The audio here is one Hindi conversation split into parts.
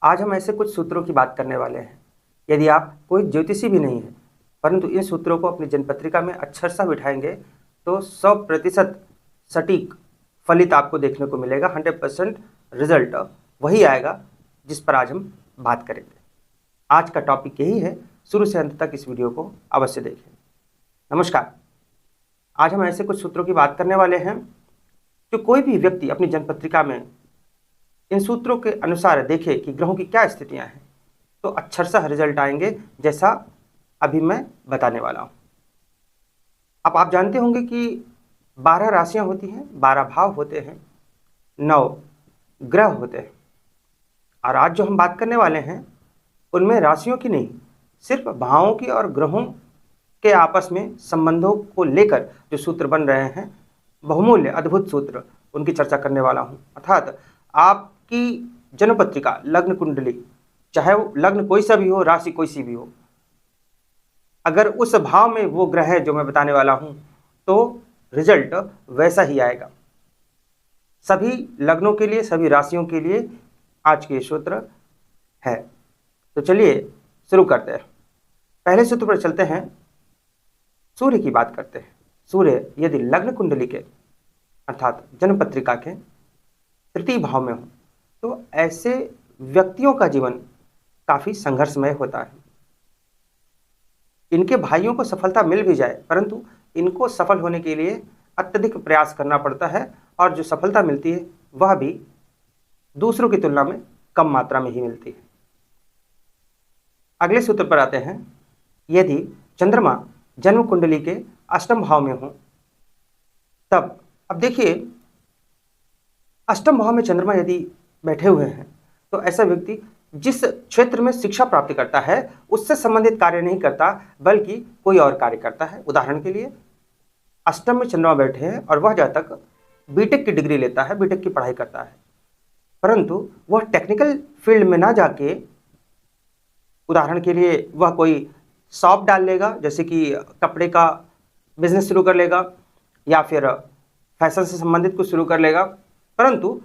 आज हम ऐसे कुछ सूत्रों की बात करने वाले हैं। यदि आप कोई ज्योतिषी भी नहीं है, परंतु इन सूत्रों को अपनी जनपत्रिका में अक्षरशः बिठाएंगे तो 100% सटीक फलित आपको देखने को मिलेगा। 100% रिजल्ट वही आएगा जिस पर आज हम बात करेंगे। आज का टॉपिक यही है, शुरू से अंत तक इस वीडियो को अवश्य देखें। नमस्कार, आज हम ऐसे कुछ सूत्रों की बात करने वाले हैं जो कोई भी व्यक्ति अपनी जनपत्रिका में इन सूत्रों के अनुसार देखे कि ग्रहों की क्या स्थितियां हैं तो अक्षरशः रिजल्ट आएंगे, जैसा अभी मैं बताने वाला हूं। अब आप जानते होंगे कि 12 राशियां होती हैं, 12 भाव होते हैं, 9 ग्रह होते हैं। और आज जो हम बात करने वाले हैं उनमें राशियों की नहीं, सिर्फ भावों की और ग्रहों के आपस में संबंधों को लेकर जो सूत्र बन रहे हैं, बहुमूल्य अद्भुत सूत्र, उनकी चर्चा करने वाला हूं। अर्थात आपकी जनपत्रिका, लग्न कुंडली, चाहे वो लग्न कोई सा भी हो, राशि कोई सी भी हो, अगर उस भाव में वो ग्रह है जो मैं बताने वाला हूं तो रिजल्ट वैसा ही आएगा। सभी लग्नों के लिए, सभी राशियों के लिए आज के सूत्र है। तो चलिए शुरू करते हैं। पहले सूत्र पर चलते हैं, सूर्य की बात करते हैं। सूर्य यदि लग्न कुंडली के अर्थात जनपत्रिका के तृतीय भाव में हो तो ऐसे व्यक्तियों का जीवन काफी संघर्षमय होता है। इनके भाइयों को सफलता मिल भी जाए, परंतु इनको सफल होने के लिए अत्यधिक प्रयास करना पड़ता है और जो सफलता मिलती है वह भी दूसरों की तुलना में कम मात्रा में ही मिलती है। अगले सूत्र पर आते हैं, यदि चंद्रमा जन्म कुंडली के अष्टम भाव में हो तब, अब देखिए, अष्टम भाव में चंद्रमा यदि बैठे हुए हैं तो ऐसा व्यक्ति जिस क्षेत्र में शिक्षा प्राप्ति करता है उससे संबंधित कार्य नहीं करता, बल्कि कोई और कार्य करता है। उदाहरण के लिए, अष्टम में चंद्रमा बैठे हैं और वह जातक बीटेक की डिग्री लेता है, बीटेक की पढ़ाई करता है, परंतु वह टेक्निकल फील्ड में ना जाके, उदाहरण के लिए वह कोई शॉप डाल लेगा, जैसे कि कपड़े का बिजनेस शुरू कर लेगा या फिर फैशन से संबंधित कुछ शुरू कर लेगा, परंतु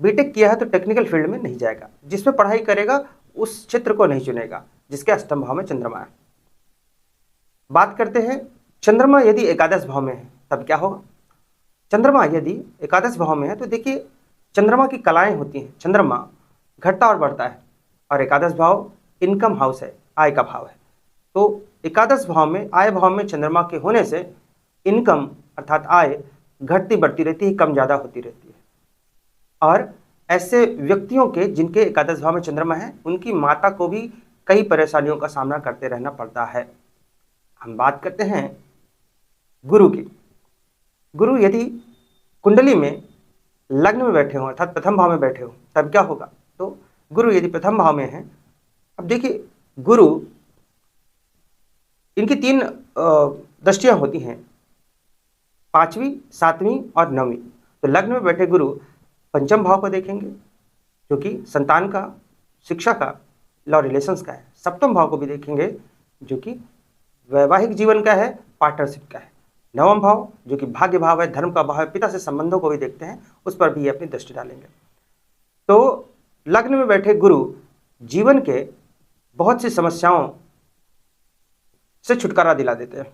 बीटेक किया है तो टेक्निकल फील्ड में नहीं जाएगा। जिसमें पढ़ाई करेगा उस क्षेत्र को नहीं चुनेगा जिसके अष्टम भाव में चंद्रमा है। बात करते हैं, चंद्रमा यदि एकादश भाव में है तब क्या होगा। चंद्रमा यदि एकादश भाव में है तो देखिए, चंद्रमा की कलाएं होती हैं। चंद्रमा घटता और बढ़ता है और एकादश भाव इनकम हाउस है, आय का भाव है। तो एकादश भाव में, आय भाव में चंद्रमा के होने से इनकम अर्थात आय घटती बढ़ती रहती है, कम ज़्यादा होती रहती है। और ऐसे व्यक्तियों के जिनके एकादश भाव में चंद्रमा है, उनकी माता को भी कई परेशानियों का सामना करते रहना पड़ता है। हम बात करते हैं गुरु की। गुरु यदि कुंडली में लग्न में बैठे हों अर्थात प्रथम भाव में बैठे हों तब क्या होगा। तो गुरु यदि प्रथम भाव में है, अब देखिए, गुरु, इनकी 3 दृष्टियां होती हैं, 5वीं, 7वीं और 9वीं। तो लग्न में बैठे गुरु पंचम भाव को देखेंगे जो कि संतान का, शिक्षा का, लव रिलेशंस का है। सप्तम भाव को भी देखेंगे जो कि वैवाहिक जीवन का है, पार्टनरशिप का है। नवम भाव जो कि भाग्य भाव है, धर्म का भाव है, पिता से संबंधों को भी देखते हैं, उस पर भी अपनी दृष्टि डालेंगे। तो लग्न में बैठे गुरु जीवन के बहुत सी समस्याओं से छुटकारा दिला देते हैं,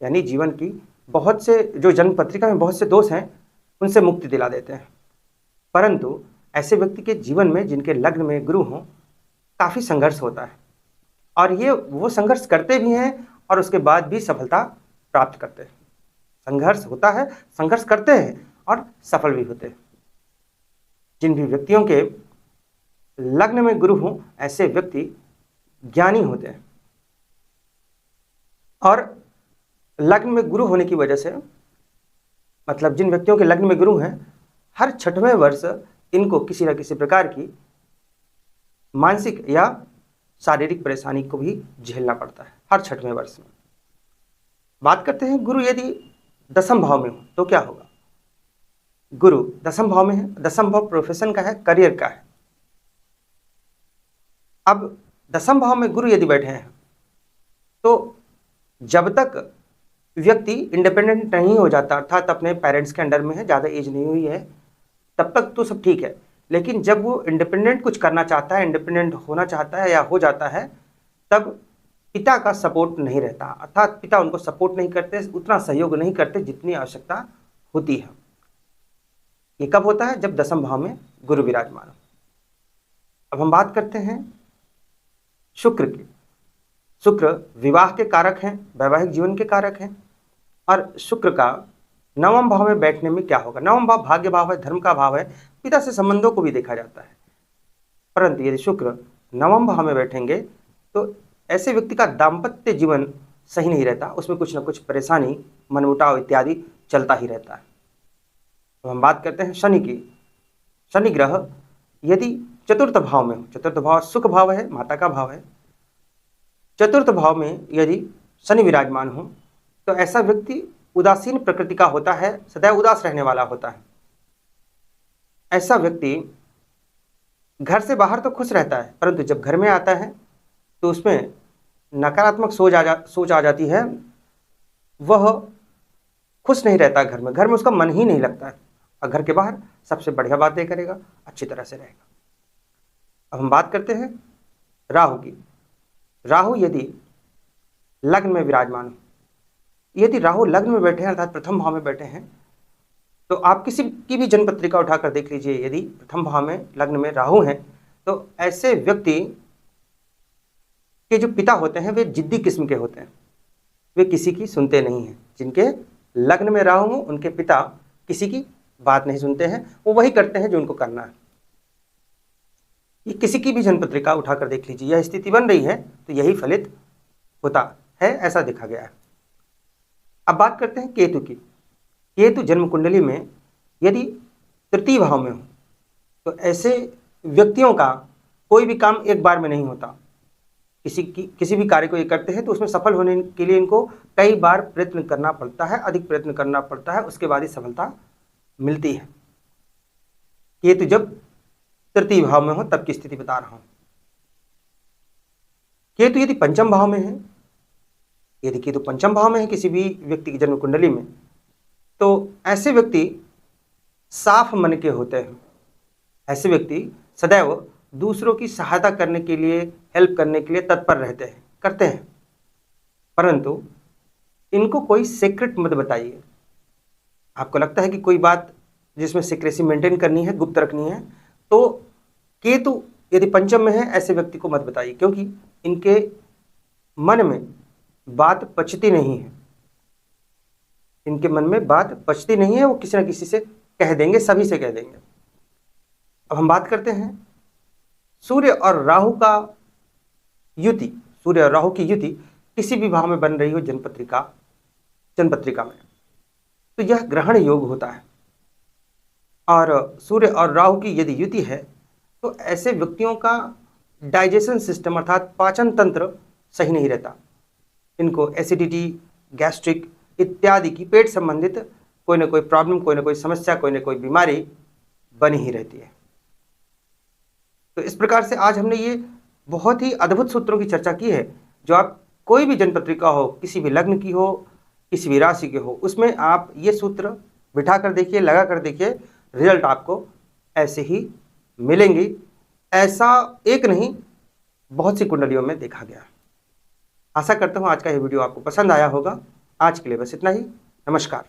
यानी जीवन की बहुत से जो जन्म पत्रिका में बहुत से दोष हैं उनसे मुक्ति दिला देते हैं। परंतु ऐसे व्यक्ति के जीवन में जिनके लग्न में गुरु हों काफ़ी संघर्ष होता है और ये वो संघर्ष करते भी हैं और उसके बाद भी सफलता प्राप्त करते हैं। संघर्ष होता है, संघर्ष करते हैं और सफल भी होते हैं। जिन भी व्यक्तियों के लग्न में गुरु हों ऐसे व्यक्ति ज्ञानी होते हैं और लग्न में गुरु होने की वजह से, मतलब जिन व्यक्तियों के लग्न में गुरु हैं, हर 6वें वर्ष इनको किसी न किसी प्रकार की मानसिक या शारीरिक परेशानी को भी झेलना पड़ता है हर 6वें वर्ष में। बात करते हैं, गुरु यदि दसम भाव में हो तो क्या होगा। गुरु दसम भाव में है, दसम भाव प्रोफेशन का है, करियर का है। अब दसम भाव में गुरु यदि बैठे हैं तो जब तक व्यक्ति इंडिपेंडेंट नहीं हो जाता, अर्थात अपने पेरेंट्स के अंडर में है, ज़्यादा एज नहीं हुई है, तब तक तो सब ठीक है। लेकिन जब वो इंडिपेंडेंट कुछ करना चाहता है, इंडिपेंडेंट होना चाहता है या हो जाता है, तब पिता का सपोर्ट नहीं रहता, अर्थात पिता उनको सपोर्ट नहीं करते, उतना सहयोग नहीं करते जितनी आवश्यकता होती है। ये कब होता है? जब दसम भाव में गुरु विराजमान हो। अब हम बात करते हैं शुक्र की। शुक्र विवाह के कारक हैं, वैवाहिक जीवन के कारक हैं, और शुक्र का नवम भाव में बैठने में क्या होगा? नवम भाव भाग्य भाव है, धर्म का भाव है, पिता से संबंधों को भी देखा जाता है। परंतु यदि शुक्र नवम भाव में बैठेंगे तो ऐसे व्यक्ति का दाम्पत्य जीवन सही नहीं रहता, उसमें कुछ ना कुछ परेशानी, मनमुटाव इत्यादि चलता ही रहता है। तो हम बात करते हैं शनि की। शनि ग्रह यदि चतुर्थ भाव में हो, चतुर्थ भाव सुख भाव है, माता का भाव है, चतुर्थ भाव में यदि शनि विराजमान हो तो ऐसा व्यक्ति उदासीन प्रकृति का होता है, सदैव उदास रहने वाला होता है। ऐसा व्यक्ति घर से बाहर तो खुश रहता है, परंतु जब घर में आता है तो उसमें नकारात्मक सोच आ जाती है, वह खुश नहीं रहता घर में उसका मन ही नहीं लगता है, और घर के बाहर सबसे बढ़िया बातें करेगा, अच्छी तरह से रहेगा। अब हम बात करते हैं राहु की। राहु यदि लग्न में विराजमान हो, यदि राहु लग्न में बैठे हैं अर्थात प्रथम भाव में बैठे हैं, तो आप किसी की भी जन्म पत्रिका उठाकर देख लीजिए, यदि प्रथम भाव में लग्न में राहु हैं तो ऐसे व्यक्ति के जो पिता होते हैं वे जिद्दी किस्म के होते हैं, वे किसी की सुनते नहीं हैं। जिनके लग्न में राहु हो उनके पिता किसी की बात नहीं सुनते हैं, वो वही करते हैं जो उनको करना है। ये किसी की भी जन्म पत्रिका उठाकर देख लीजिए, यह स्थिति बन रही है तो यही फलित होता है, ऐसा देखा गया है। अब बात करते हैं केतु की। केतु जन्म कुंडली में यदि तृतीय भाव में हो तो ऐसे व्यक्तियों का कोई भी काम एक बार में नहीं होता। किसी भी कार्य को ये करते हैं तो उसमें सफल होने के लिए इनको कई बार प्रयत्न करना पड़ता है, अधिक प्रयत्न करना पड़ता है, उसके बाद ही सफलता मिलती है। केतु जब तृतीय भाव में हो तब की स्थिति बता रहा हूं। केतु यदि पंचम भाव में है, यदि केतु पंचम भाव में है किसी भी व्यक्ति की जन्म कुंडली में, तो ऐसे व्यक्ति साफ मन के होते हैं। ऐसे व्यक्ति सदैव दूसरों की सहायता करने के लिए, हेल्प करने के लिए तत्पर करते हैं, परंतु इनको कोई सीक्रेट मत बताइए। आपको लगता है कि कोई बात जिसमें सीक्रेसी मेंटेन करनी है, गुप्त रखनी है, तो केतु यदि पंचम में है ऐसे व्यक्ति को मत बताइए, क्योंकि इनके मन में बात पचती नहीं है। इनके मन में बात पचती नहीं है, वो किसी न किसी से कह देंगे, सभी से कह देंगे। अब हम बात करते हैं सूर्य और राहु का युति। सूर्य और राहु की युति किसी भी भाव में बन रही हो जन्म पत्रिका में, तो यह ग्रहण योग होता है। और सूर्य और राहु की यदि युति है तो ऐसे व्यक्तियों का डाइजेशन सिस्टम अर्थात पाचन तंत्र सही नहीं रहता। इनको एसिडिटी, गैस्ट्रिक इत्यादि की पेट संबंधित कोई ना कोई प्रॉब्लम, कोई ना कोई समस्या, कोई ना कोई बीमारी बनी ही रहती है। तो इस प्रकार से आज हमने ये बहुत ही अद्भुत सूत्रों की चर्चा की है, जो आप कोई भी जन्म पत्रिका हो, किसी भी लग्न की हो, किसी भी राशि के हो, उसमें आप ये सूत्र बिठा कर देखिए, लगा कर देखिए, रिजल्ट आपको ऐसे ही मिलेंगी। ऐसा एक नहीं, बहुत सी कुंडलियों में देखा गया। आशा करता हूँ आज का ये वीडियो आपको पसंद आया होगा। आज के लिए बस इतना ही। नमस्कार।